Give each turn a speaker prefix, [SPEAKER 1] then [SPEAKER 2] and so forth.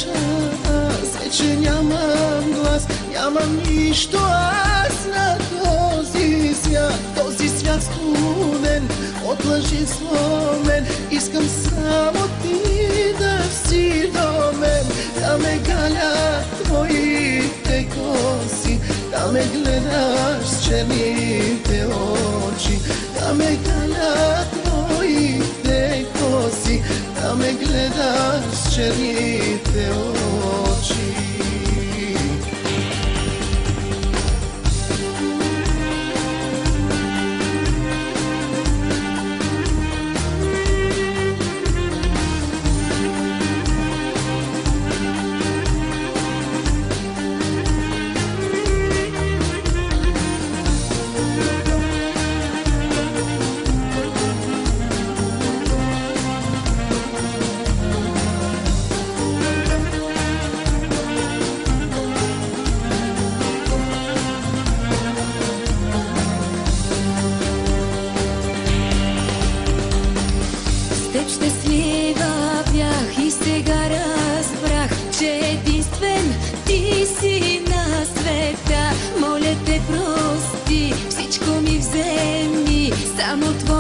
[SPEAKER 1] час, вече нямам глас, нямам нищо аз на този свят студен, от лъжи сломен. Искам само ти да си до мен, да ме галят твоите коси, да ме гледаш с черните очи, да ме галят твоите коси, да ме гледаш с черните очи.
[SPEAKER 2] Щастлива бях и сега разбрах, че единствен ти си на света. Моля те, прости, всичко ми вземи, само твоя